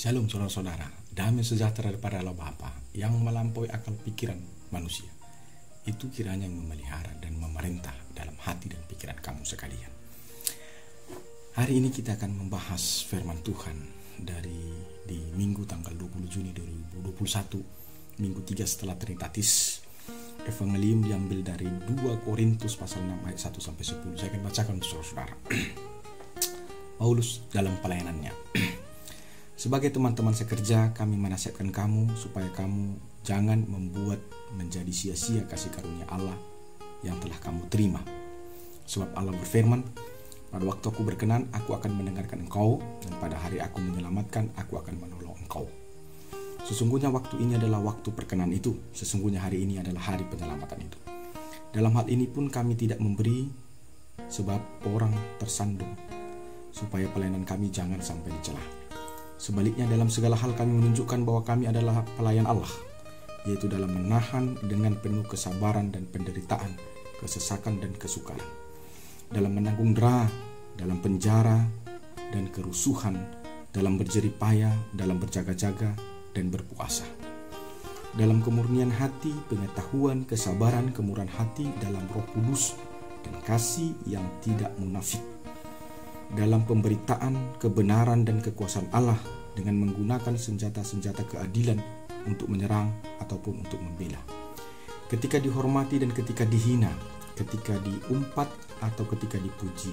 Shalom saudara-saudara, damai sejahtera daripada Allah Bapa yang melampaui akal pikiran manusia. Itu kiranya yang memelihara dan memerintah dalam hati dan pikiran kamu sekalian. Hari ini kita akan membahas firman Tuhan di Minggu tanggal 20 Juni 2021, Minggu 3 setelah Trinitatis. Evangelium diambil dari 2 Korintus pasal 6 ayat 1 sampai 10. Saya akan bacakan untuk saudara-saudara. Paulus dalam pelayanannya. Sebagai teman-teman sekerja, kami menasihatkan kamu supaya kamu jangan membuat menjadi sia-sia kasih karunia Allah yang telah kamu terima. Sebab Allah berfirman, pada waktu aku berkenan, aku akan mendengarkan engkau, dan pada hari aku menyelamatkan, aku akan menolong engkau. Sesungguhnya waktu ini adalah waktu perkenan itu. Sesungguhnya hari ini adalah hari penyelamatan itu. Dalam hal ini pun kami tidak memberi sebab orang tersandung, supaya pelayanan kami jangan sampai dicela. Sebaliknya dalam segala hal kami menunjukkan bahwa kami adalah pelayan Allah, yaitu dalam menahan dengan penuh kesabaran dan penderitaan, kesesakan dan kesukaran, dalam menanggung dera, dalam penjara dan kerusuhan, dalam berjerih payah, dalam berjaga-jaga dan berpuasa, dalam kemurnian hati, pengetahuan, kesabaran, kemurahan hati, dalam Roh Kudus dan kasih yang tidak munafik, dalam pemberitaan kebenaran dan kekuasaan Allah dengan menggunakan senjata-senjata keadilan untuk menyerang ataupun untuk membela, ketika dihormati dan ketika dihina, ketika diumpat atau ketika dipuji,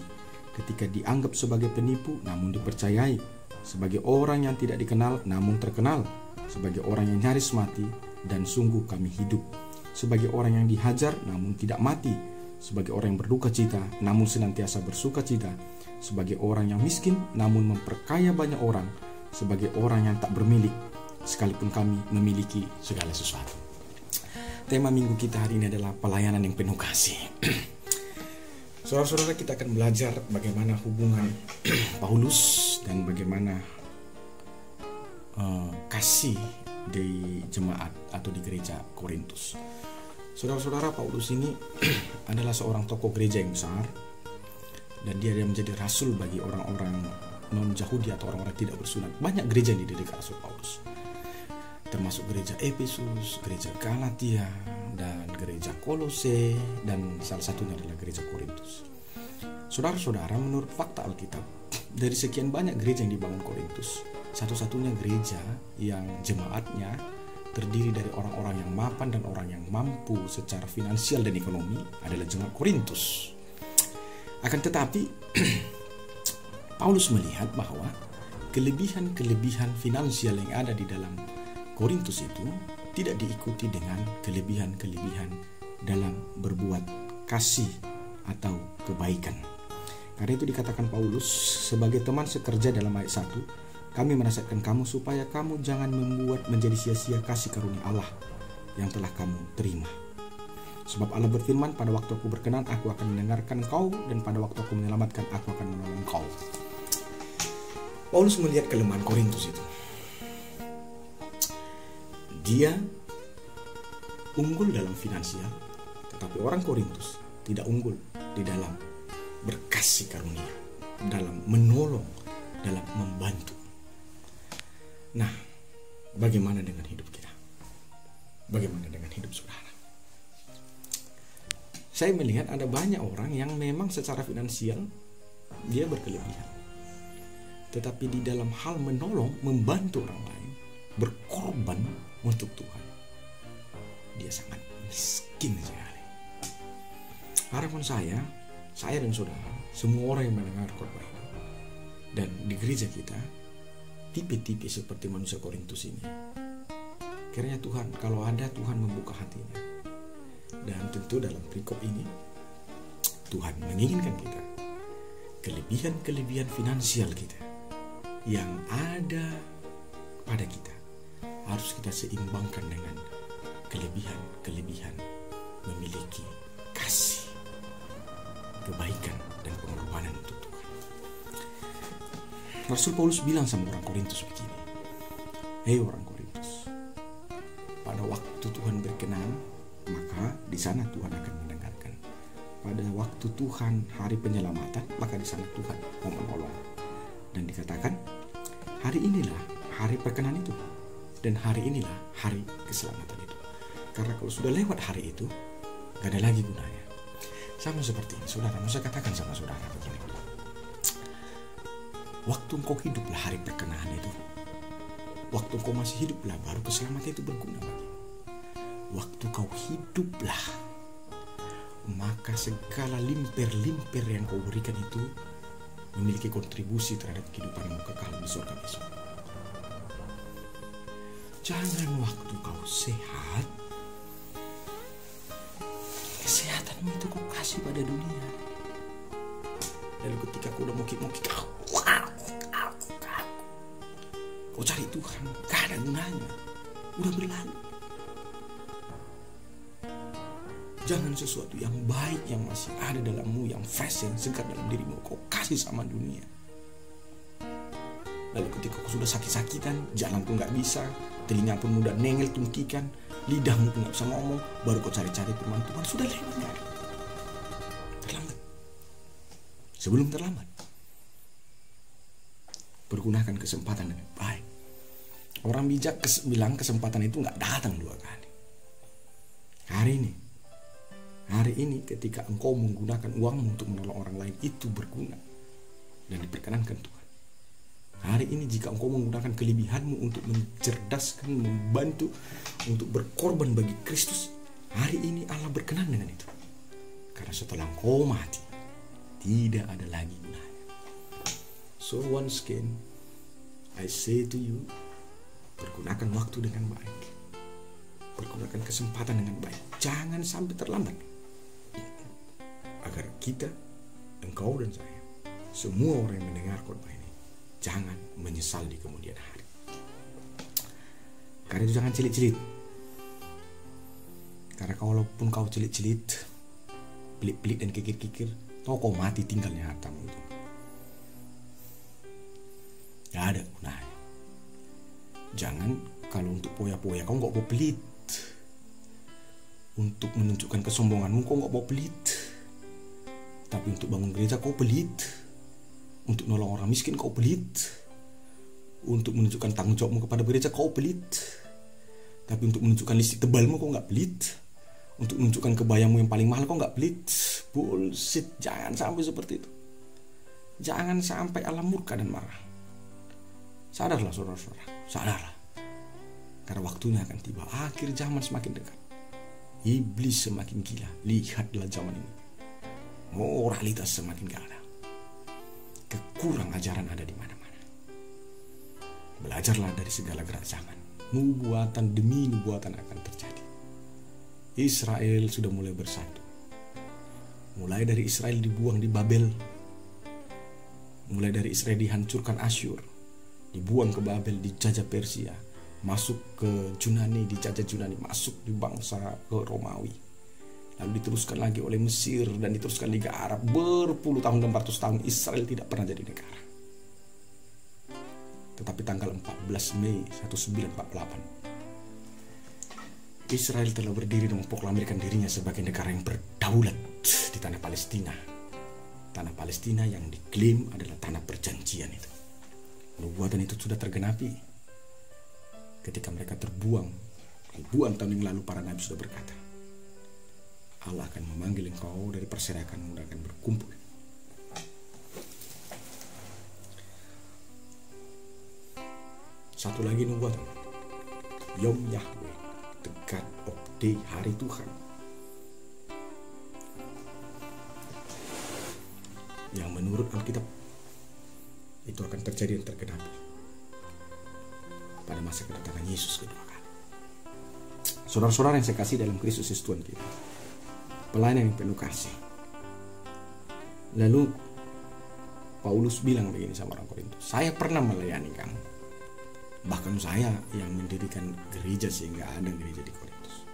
ketika dianggap sebagai penipu namun dipercayai, sebagai orang yang tidak dikenal namun terkenal, sebagai orang yang nyaris mati dan sungguh kami hidup, sebagai orang yang dihajar namun tidak mati, sebagai orang yang berduka cita namun senantiasa bersuka cita, sebagai orang yang miskin namun memperkaya banyak orang, sebagai orang yang tak bermilik sekalipun kami memiliki segala sesuatu. Tema minggu kita hari ini adalah pelayanan yang penuh kasih. Saudara-saudara, kita akan belajar bagaimana hubungan Paulus dan bagaimana kasih di jemaat atau di gereja Korintus. Saudara-saudara, Paulus ini adalah seorang tokoh gereja yang besar, dan dia menjadi rasul bagi orang-orang non-Yahudi atau orang-orang tidak bersunat. Banyak gereja yang didirikan Rasul Paulus, termasuk gereja Efesus, gereja Galatia, dan gereja Kolose, dan salah satunya adalah gereja Korintus. Saudara-saudara, menurut fakta Alkitab, dari sekian banyak gereja yang dibangun Korintus, satu-satunya gereja yang jemaatnya terdiri dari orang-orang yang mapan dan orang yang mampu secara finansial dan ekonomi adalah jemaat Korintus. Akan tetapi Paulus melihat bahwa kelebihan-kelebihan finansial yang ada di dalam Korintus itu tidak diikuti dengan kelebihan-kelebihan dalam berbuat kasih atau kebaikan. Karena itu dikatakan Paulus sebagai teman sekerja dalam ayat 1, kami menasihatkan kamu supaya kamu jangan membuat menjadi sia-sia kasih karunia Allah yang telah kamu terima. Sebab Allah berfirman, pada waktu aku berkenan, aku akan mendengarkan kau, dan pada waktu aku menyelamatkan, aku akan menolong kau. Paulus melihat kelemahan Korintus itu. Dia unggul dalam finansial, tetapi orang Korintus tidak unggul di dalam berkasih karunia, dalam menolong, dalam membantu. Nah, bagaimana dengan hidup kita? Bagaimana dengan hidup saudara? Saya melihat ada banyak orang yang memang secara finansial dia berkelebihan, tetapi di dalam hal menolong, membantu orang lain, berkorban untuk Tuhan, dia sangat miskin sekali. Harapan saya dan saudara, semua orang yang mendengar khotbah ini dan di gereja kita, tipe-tipe seperti manusia Korintus ini, kiranya Tuhan, kalau ada, Tuhan membuka hatinya. Dan tentu dalam perikop ini Tuhan menginginkan kita, kelebihan-kelebihan finansial kita yang ada pada kita harus kita seimbangkan dengan kelebihan-kelebihan memiliki kasih, kebaikan, dan pengorbanan untuk Tuhan. Rasul Paulus bilang sama orang Korintus begini, hei orang Korintus, pada waktu Tuhan berkenan, maka di sana Tuhan akan mendengarkan. Pada waktu Tuhan hari penyelamatan, maka di sana Tuhan mau menolong. Dan dikatakan, hari inilah hari perkenan itu. Dan hari inilah hari keselamatan itu. Karena kalau sudah lewat hari itu, gak ada lagi gunanya. Sama seperti ini, saudara. Saya katakan sama saudara begini. Waktu engkau hiduplah hari perkenahan itu. Waktu engkau masih hiduplah baru keselamatan itu berguna bagimu. Waktu kau hiduplah, maka segala limper-limper yang kau berikan itu memiliki kontribusi terhadap kehidupanmu kekal di surga besok. Jangan waktu kau sehat, kesehatanmu itu kau kasih pada dunia. Lalu ketika kau udah mokik-mokik, kau cari Tuhan, gak ada gunanya, udah berlalu. Jangan sesuatu yang baik yang masih ada dalammu, yang fresh, yang segar dalam dirimu, kau kasih sama dunia. Lalu ketika kau sudah sakit-sakitan, jalan pun gak bisa, telinga pun mudah nengel, tungkikan, lidahmu pun gak bisa ngomong, baru kau cari-cari firman Tuhan, sudah lewat. Terlambat. Sebelum terlambat, pergunakan kesempatan dengan baik. Orang bijak bilang kesempatan itu gak datang 2 kali. Hari ini ketika engkau menggunakan uangmu untuk menolong orang lain, itu berguna dan diperkenankan Tuhan. Hari ini jika engkau menggunakan kelebihanmu untuk mencerdaskan, membantu, untuk berkorban bagi Kristus, hari ini Allah berkenan dengan itu. Karena setelah engkau mati, tidak ada lagi gunanya. So once again, I say to you, pergunakan waktu dengan baik. Pergunakan kesempatan dengan baik. Jangan sampai terlambat. Agar kita, engkau dan saya, semua orang yang mendengar khotbah ini, jangan menyesal di kemudian hari. Karena itu jangan celit-celit. Karena kalaupun kau celit-celit, pelit-pelit dan kikir-kikir, tau kau mati tinggalnya hartamu itu. Gak ada gunanya. Jangan kalau untuk poya-poya kau gak mau pelit. Untuk menunjukkan kesombonganmu kau gak mau pelit. Tapi untuk bangun gereja kau pelit. Untuk nolong orang miskin kau pelit. Untuk menunjukkan tanggung jawabmu kepada gereja kau pelit. Tapi untuk menunjukkan listrik tebalmu kau gak pelit. Untuk menunjukkan kebayamu yang paling mahal kau gak pelit. Bullshit. Jangan sampai seperti itu. Jangan sampai Allah murka dan marah. Sadarlah saudara-saudara. Sadarlah. Karena waktunya akan tiba. Akhir zaman semakin dekat. Iblis semakin gila. Lihatlah zaman ini. Moralitas semakin gak ada. Kekurang ajaran ada di mana-mana. Belajarlah dari segala gerak zaman. Nubuatan demi nubuatan akan terjadi. Israel sudah mulai bersatu. Mulai dari Israel dibuang di Babel. Mulai dari Israel dihancurkan Asyur. Dibuang ke Babel, dijajah Persia. Masuk ke Yunani, dijajah Yunani. Masuk di bangsa ke Romawi. Lalu diteruskan lagi oleh Mesir dan diteruskan Liga Arab. Berpuluh tahun dan 400 tahun Israel tidak pernah jadi negara. Tetapi tanggal 14 Mei 1948 Israel telah berdiri dan memproklamirkan dirinya sebagai negara yang berdaulat di tanah Palestina. Tanah Palestina yang diklaim adalah tanah perjanjian itu. Nubuatan itu sudah tergenapi. Ketika mereka terbuang ribuan tahun yang lalu, para nabi sudah berkata, Allah akan memanggil engkau dari perserakanmu dan akan berkumpul. Satu lagi nubuatan. Yom Yahweh, the God of Day, hari Tuhan. Yang menurut Alkitab itu akan terjadi dan tergenapi pada masa kedatangan Yesus kedua kali. Saudara-saudara yang saya kasih dalam Kristus Yesus Tuhan kita, pelayanan yang penuh kasih. Lalu Paulus bilang begini sama orang Korintus, saya pernah melayani kamu. Bahkan saya yang mendirikan gereja sehingga ada gereja di Korintus.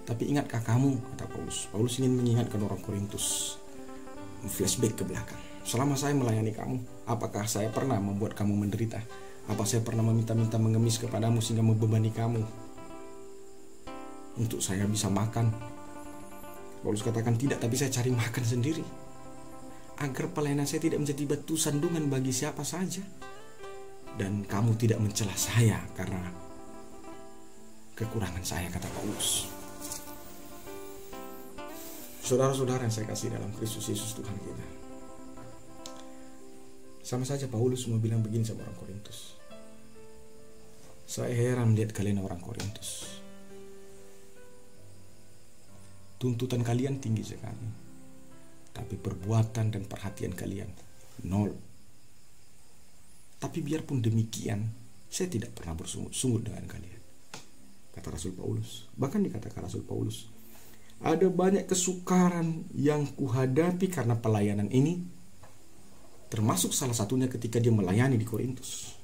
Tapi ingatkah kamu, kata Paulus. Paulus ingin mengingatkan orang Korintus, flashback ke belakang. Selama saya melayani kamu, apakah saya pernah membuat kamu menderita? Apa saya pernah meminta-minta mengemis kepadamu sehingga membebani kamu untuk saya bisa makan? Paulus katakan tidak, tapi saya cari makan sendiri agar pelayanan saya tidak menjadi batu sandungan bagi siapa saja. dan kamu tidak mencela saya karena kekurangan saya, kata Paulus. Saudara-saudara yang saya kasih dalam Kristus Yesus Tuhan kita, sama saja Paulus mau bilang begini sama orang Korintus. Saya heran lihat kalian orang Korintus. Tuntutan kalian tinggi sekali, tapi perbuatan dan perhatian kalian nol. Tapi biarpun demikian, saya tidak pernah bersungut-sungut dengan kalian, kata Rasul Paulus. Bahkan dikatakan Rasul Paulus, ada banyak kesukaran yang kuhadapi karena pelayanan ini, termasuk salah satunya ketika dia melayani di Korintus.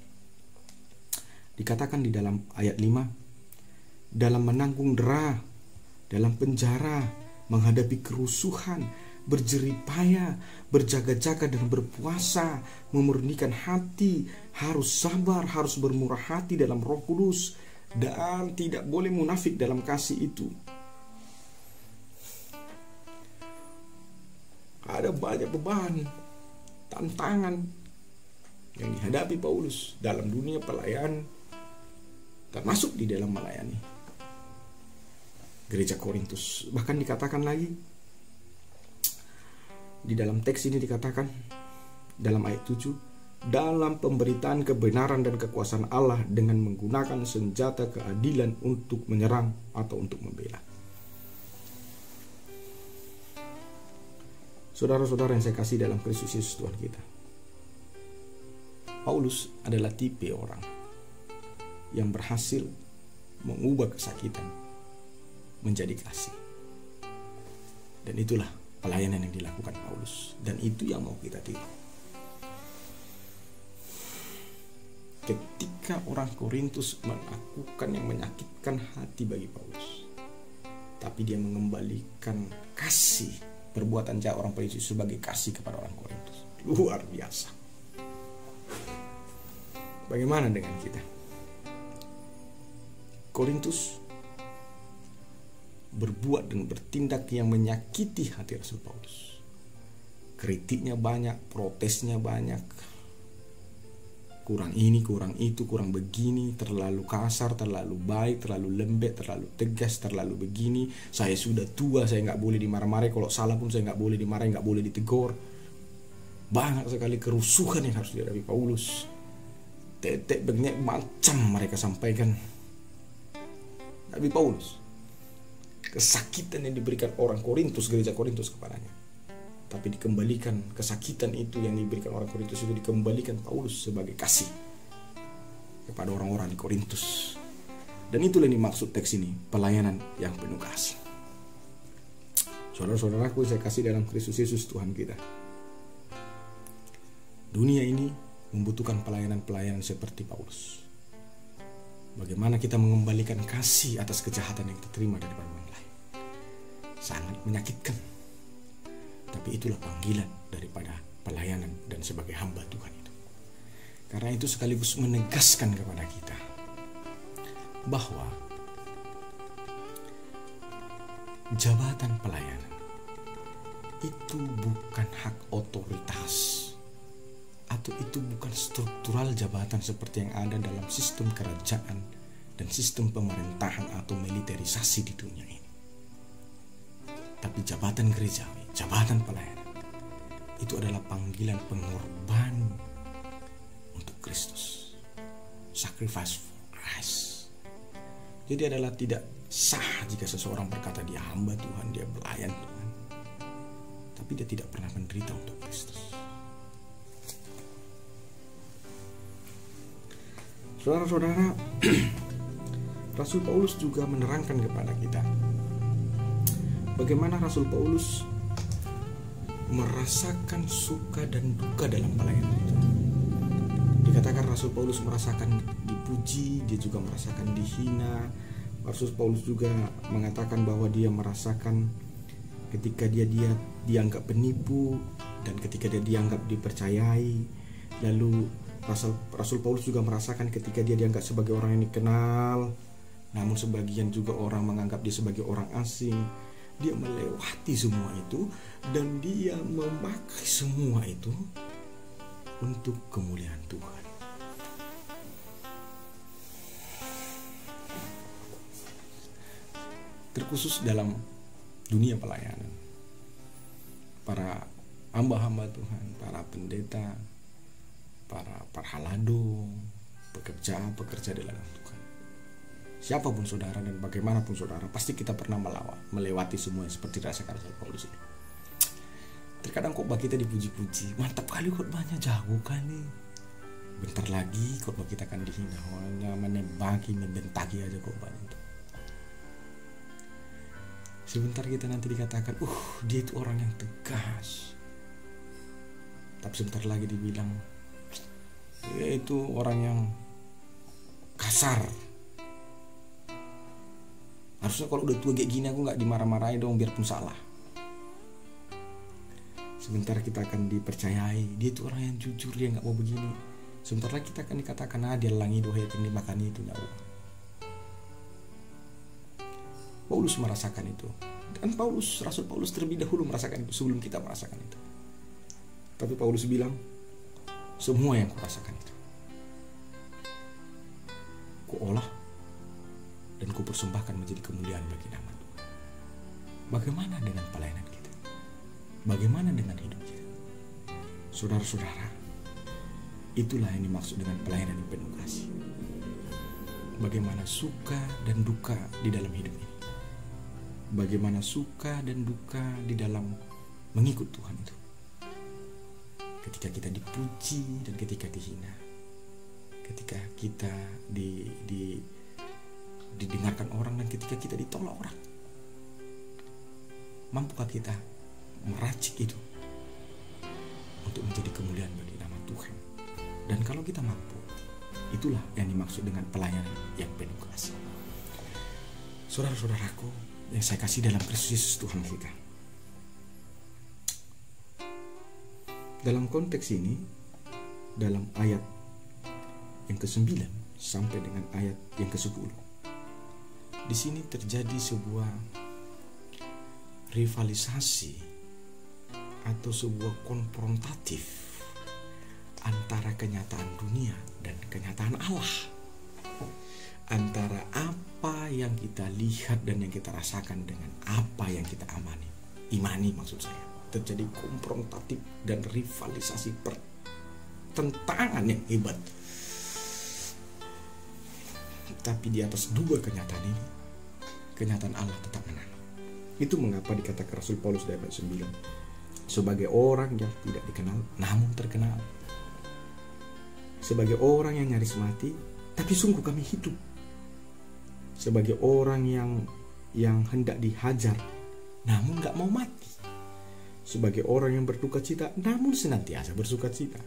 Dikatakan di dalam ayat 5, dalam menanggung dera, dalam penjara, menghadapi kerusuhan, berjeripaya, berjaga-jaga dan berpuasa, memurnikan hati, harus sabar, harus bermurah hati dalam Roh Kudus, dan tidak boleh munafik dalam kasih itu. Ada banyak beban, tantangan yang dihadapi Paulus dalam dunia pelayanan, termasuk di dalam melayani gereja Korintus. Bahkan dikatakan lagi di dalam teks ini, dikatakan dalam ayat 7, dalam pemberitaan kebenaran dan kekuasaan Allah dengan menggunakan senjata keadilan untuk menyerang atau untuk membela. Saudara-saudara yang saya kasih dalam Kristus Yesus Tuhan kita, Paulus adalah tipe orang yang berhasil mengubah kesakitan menjadi kasih. Dan itulah pelayanan yang dilakukan Paulus, dan itu yang mau kita tiru. Ketika orang Korintus melakukan yang menyakitkan hati bagi Paulus, tapi dia mengembalikan kasih, perbuatan jahat orang Korintus sebagai kasih kepada orang Korintus. Luar biasa. Bagaimana dengan kita? Korintus berbuat dan bertindak yang menyakiti hati Rasul Paulus. Kritiknya banyak, protesnya banyak. Kurang ini, kurang itu, kurang begini, terlalu kasar, terlalu baik, terlalu lembek, terlalu tegas, terlalu begini. Saya sudah tua, saya nggak boleh dimarah-marah. Kalau salah pun saya nggak boleh dimarahi, nggak boleh ditegur. Banyak sekali kerusuhan yang harus dihadapi Paulus. Tetek banyak macam mereka sampaikan. Tapi Paulus, kesakitan yang diberikan orang Korintus, gereja Korintus kepadanya, tapi dikembalikan kesakitan itu yang diberikan orang Korintus itu dikembalikan Paulus sebagai kasih kepada orang-orang di Korintus. Dan itulah yang dimaksud teks ini, pelayanan yang penuh kasih. Saudara-saudaraku saya kasih dalam Kristus Yesus Tuhan kita, dunia ini membutuhkan pelayanan-pelayanan seperti Paulus. Bagaimana kita mengembalikan kasih atas kejahatan yang diterima daripada orang lain. Sangat menyakitkan. Tapi itulah panggilan daripada pelayanan dan sebagai hamba Tuhan itu. Karena itu sekaligus menegaskan kepada kita bahwa jabatan pelayanan itu bukan hak otoritas, atau itu bukan struktural jabatan seperti yang ada dalam sistem kerajaan dan sistem pemerintahan atau militerisasi di dunia ini. Tapi jabatan gerejawi, jabatan pelayanan, itu adalah panggilan pengorban untuk Kristus. Sacrifice for Christ. Jadi adalah tidak sah jika seseorang berkata dia hamba Tuhan, dia pelayan Tuhan, tapi dia tidak pernah menderita untuk Kristus. Saudara-saudara, Rasul Paulus juga menerangkan kepada kita bagaimana Rasul Paulus merasakan suka dan duka dalam pelayanan itu. Dikatakan Rasul Paulus merasakan dipuji, dia juga merasakan dihina. Rasul Paulus juga mengatakan bahwa dia merasakan ketika dia dianggap penipu dan ketika dia dianggap dipercayai. Lalu Rasul Paulus juga merasakan ketika dia dianggap sebagai orang yang dikenal, namun sebagian juga orang menganggap dia sebagai orang asing. Dia melewati semua itu dan dia memakai semua itu untuk kemuliaan Tuhan. terkhusus dalam dunia pelayanan. Para hamba-hamba Tuhan, para pendeta, para parhalado, pekerja di ladang Tuhan. Siapapun saudara dan bagaimanapun saudara, pasti kita pernah melewati semua seperti dirasakan Rasul Paulus ini. Terkadang khotbah kita dipuji-puji, mantap kali khotbahnya, jago kali. Bentar lagi khotbah kita akan dihina, hanya menebaki, membentaki aja khotbah itu. Sebentar kita nanti dikatakan, dia itu orang yang tegas. Tapi sebentar lagi dibilang, dia itu orang yang kasar. Harusnya kalau udah tua kayak gini aku gak dimarah-marahin dong, biarpun salah. Sebentar kita akan dipercayai, dia itu orang yang jujur, dia gak mau begini. Sebentar lagi kita akan dikatakan, dia langi doa yang dimakan itu nyawa. Paulus merasakan itu. Dan Rasul Paulus terlebih dahulu merasakan itu sebelum kita merasakan itu. Tapi Paulus bilang, semua yang kurasakan itu kuolah dan kupersembahkan menjadi kemuliaan bagi nama Tuhan. Bagaimana dengan pelayanan kita? Bagaimana dengan hidup kita? Saudara-saudara, itulah yang dimaksud dengan pelayanan yang penuh kasih. Bagaimana suka dan duka di dalam hidup ini. Bagaimana suka dan duka di dalam mengikut Tuhan itu. Ketika kita dipuji dan ketika dihina. Ketika kita didengarkan orang dan ketika kita ditolak orang. Mampukah kita meracik itu untuk menjadi kemuliaan bagi nama Tuhan? Dan kalau kita mampu, itulah yang dimaksud dengan pelayanan yang penuh kasih. Saudara-saudaraku yang saya kasih dalam Kristus Yesus Tuhan kita. Dalam konteks ini, dalam ayat yang ke-9 sampai dengan ayat yang ke-10, di sini terjadi sebuah rivalisasi atau sebuah konfrontatif antara kenyataan dunia dan kenyataan Allah. Antara apa yang kita lihat dan yang kita rasakan dengan apa yang kita imani maksud saya. Terjadi konfrontatif dan rivalisasi pertentangan yang hebat. Tapi di atas dua kenyataan ini, kenyataan Allah tetap menang. Itu mengapa dikatakan Rasul Paulus di ayat 9, sebagai orang yang tidak dikenal namun terkenal, sebagai orang yang nyaris mati tapi sungguh kami hidup, sebagai orang yang hendak dihajar namun gak mau mati, sebagai orang yang berduka cita namun senantiasa bersuka cita,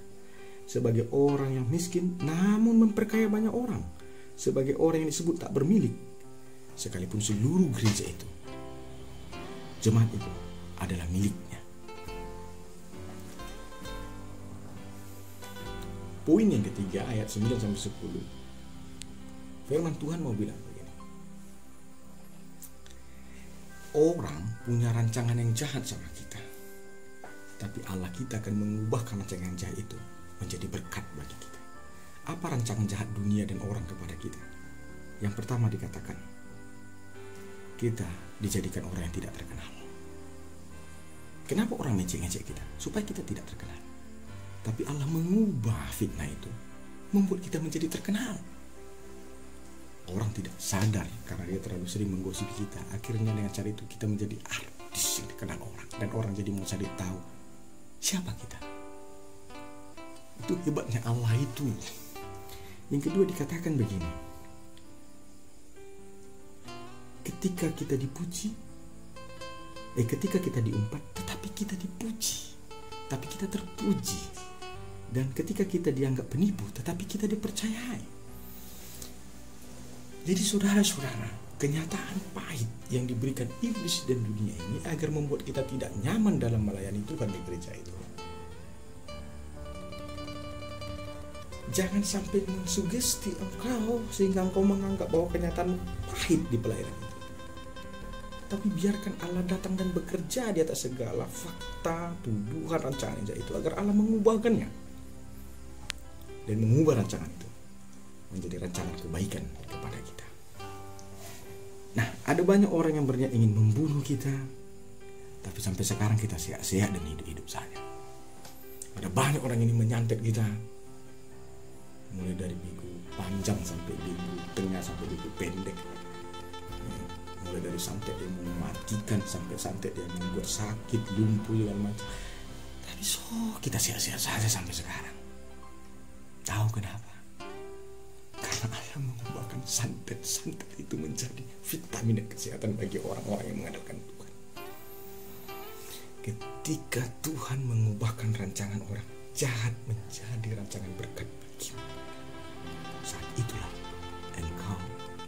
sebagai orang yang miskin namun memperkaya banyak orang, sebagai orang yang disebut tak bermilik, sekalipun seluruh gereja itu, jemaat itu adalah miliknya. Poin yang ketiga ayat 9-10, firman Tuhan mau bilang begini. Orang punya rancangan yang jahat sama kita, tapi Allah kita akan mengubahkan rancangan jahat itu menjadi berkat bagi kita. Apa rancangan jahat dunia dan orang kepada kita? Yang pertama dikatakan, kita dijadikan orang yang tidak terkenal. Kenapa orang ngejek-ngejek kita? Supaya kita tidak terkenal. Tapi Allah mengubah fitnah itu, membuat kita menjadi terkenal. Orang tidak sadar karena dia terlalu sering menggosip kita. Akhirnya dengan cara itu kita menjadi artis yang dikenal orang, dan orang jadi mau cari tahu siapa kita. Itu hebatnya Allah itu. Yang kedua dikatakan begini, ketika kita dipuji, ketika kita diumpat, tetapi kita dipuji, tapi kita terpuji. Dan ketika kita dianggap penipu, tetapi kita dipercayai. Jadi saudara-saudara, kenyataan pahit yang diberikan iblis dan dunia ini agar membuat kita tidak nyaman dalam melayani Tuhan di gereja itu. Jangan sampai mensugesti engkau sehingga engkau menganggap bahwa kenyataan pahit di pelayanan itu. Tapi biarkan Allah datang dan bekerja di atas segala fakta, tuduhan, rancangan itu agar Allah mengubahkannya dan mengubah rancangan itu menjadi rancangan kebaikan kepada kita. Nah, Ada banyak orang yang berniat ingin membunuh kita, tapi sampai sekarang kita sehat-sehat dan hidup-hidup saja. Ada banyak orang yang ingin menyantet kita, mulai dari biku panjang sampai biku tengah sampai biku pendek. Mulai dari santet yang mematikan sampai santet yang membuat sakit, lumpuh dan macam. Tapi kita sehat-sehat saja sampai sekarang. Tahu kenapa? Karena Allah mengubahkan santet itu menjadi vitamin dan kesehatan bagi orang-orang yang mengandalkan Tuhan. Ketika Tuhan mengubahkan rancangan orang jahat menjadi rancangan berkat bagimu, saat itulah engkau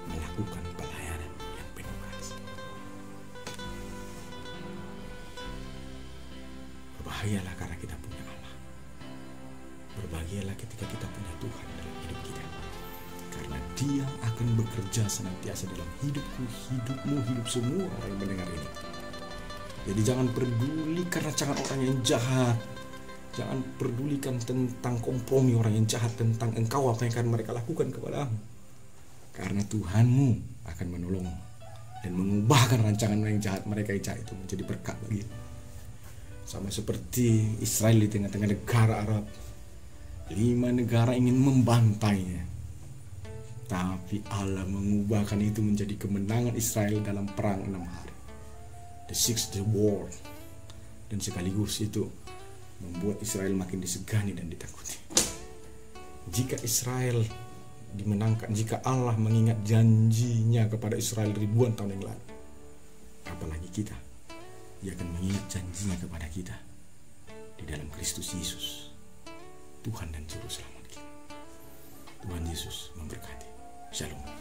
melakukan pelayanan yang penuh kasih. Berbahagialah karena kita punya Allah. Berbahagialah ketika kita punya Tuhan dalam hidup kita. Karena Dia akan bekerja senantiasa dalam hidupku, hidupmu, hidup semua orang yang mendengar ini. Jadi jangan pedulikan rancangan orang yang jahat. Jangan pedulikan tentang kompromi orang yang jahat, tentang engkau apa yang akan mereka lakukan kepadamu. Karena Tuhanmu akan menolongmu dan mengubahkan rancangan orang yang jahat, mereka yang jahat itu menjadi berkat bagimu. Sama seperti Israel di tengah-tengah negara Arab. 5 negara ingin membantainya. Tapi Allah mengubahkan itu menjadi kemenangan Israel dalam perang 6 hari. The Sixth War. Dan sekaligus itu membuat Israel makin disegani dan ditakuti. Jika Israel dimenangkan, jika Allah mengingat janjinya kepada Israel ribuan tahun yang lalu, apalagi kita, Dia akan mengingat janjinya kepada kita di dalam Kristus Yesus, Tuhan dan Juru Selamat kita. Tuhan Yesus memberkati. Shalom.